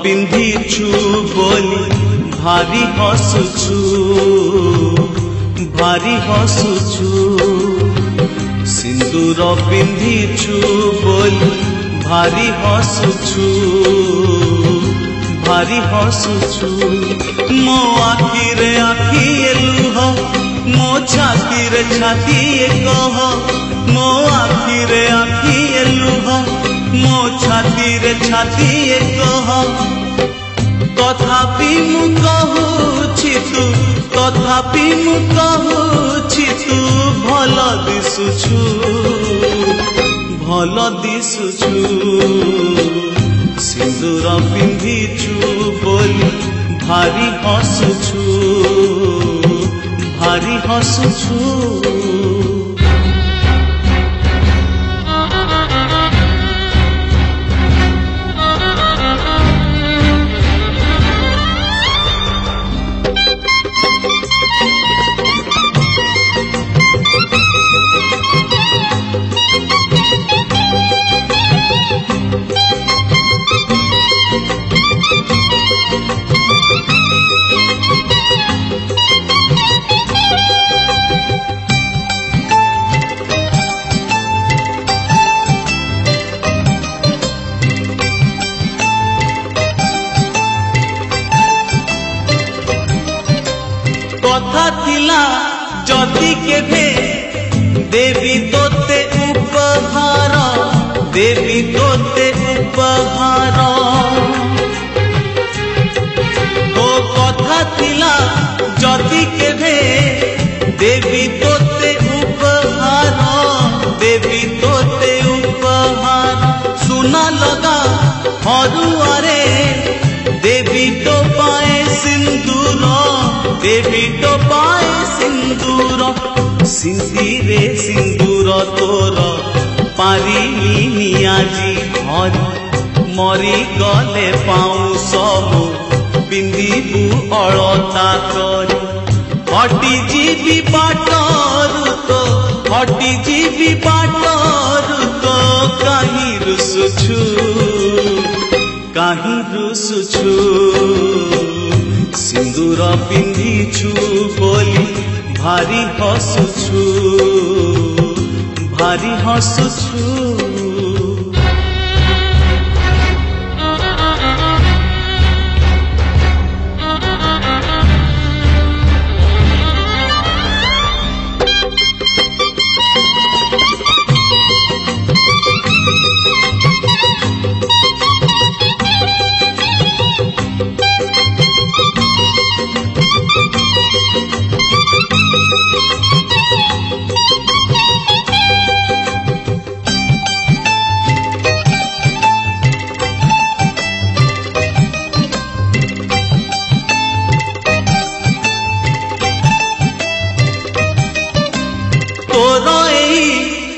पिंधिछु बोली भारी हसुछु भारी हसुछु सिंदूर पिंधिछु बोली भारी हसुछु भारी हसुछु मो आखिरे आखिए लुह मो छातीरे छातीए कह मो आखिरे आखिए लुह मो छातीरे छातीए कह तथापि मु कहूछि तू तथापि मु कहूछि तू भल दिसुछु भल दिसुछु सिंदूर पिंधिछु बोली भारी हसुछु भारी हसुछु कथा थिला जदि केभे देवी तोते उपहार देवी तोते उपहार ओ कथा थिला जदि केभे देवी तोते उपहार देवी तोते उपहार सुना लगा हरुआरे देवी तो पाए सिंदूर देवी तो पाए सिंदूर सिंदूरे सिंदूर तोर पारिनी आजी घर मरी गले पाऊँ सब पिंधिबू अलता कर हटी जीवी बाटरू तो हटी जीवी बाटरू तो कहीं रुसुछु कहीं रुसुछु सिंदूर पिंधिछु बोली भारी हसुछु भारी हसुछु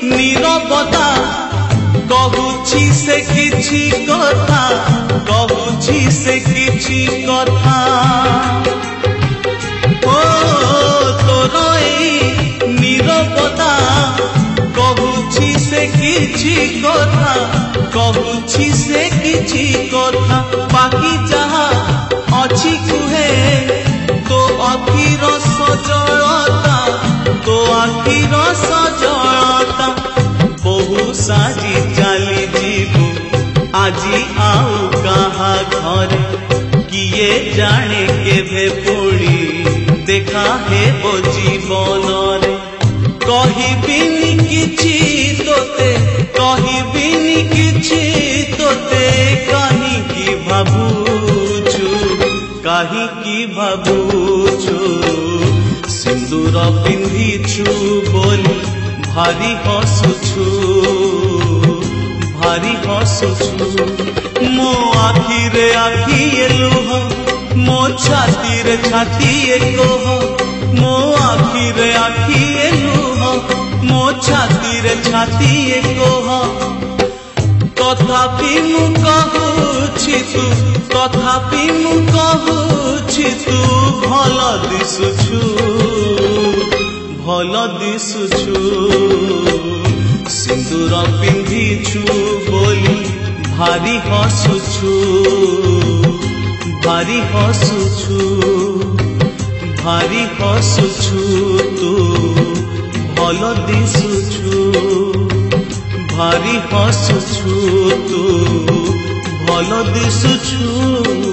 नीरवता कहूछि से किछि कथा कहूछि से किछि कथा ओ तोर एई नीरवता कहूछि से किछि कथा कहूछि से किछि कथा बाकी जहा अछि कुहे तो अखिर सजलता तो अखिर सजलता बहु साजी चाली जीवु आजी आउ कहा घर किए जाने केभे पुणी देखा हेबो जीवन रे कहिबिनी किछि तोते कहिबिनी किछि तोते काहींकि भाबुछु काहींकि भाबुछु सिंदूर पिंधिछु बोली भारी हसुछु भारी हसुछु मो आखिरे आखिए लुह मो छातीरे छातीए कह मो आखिरे आखिए लुह मो छातीरे छातीए कह तथापि मु कहूछि तू तथापि मु कहूछि तू भल दिसुछु भल दिसुछु सिंदूर पिंधिछु बोली भारी हसुछु भारी हसुछु तू भल दिसुछु भारी हसुछु तू भल दिसुछु।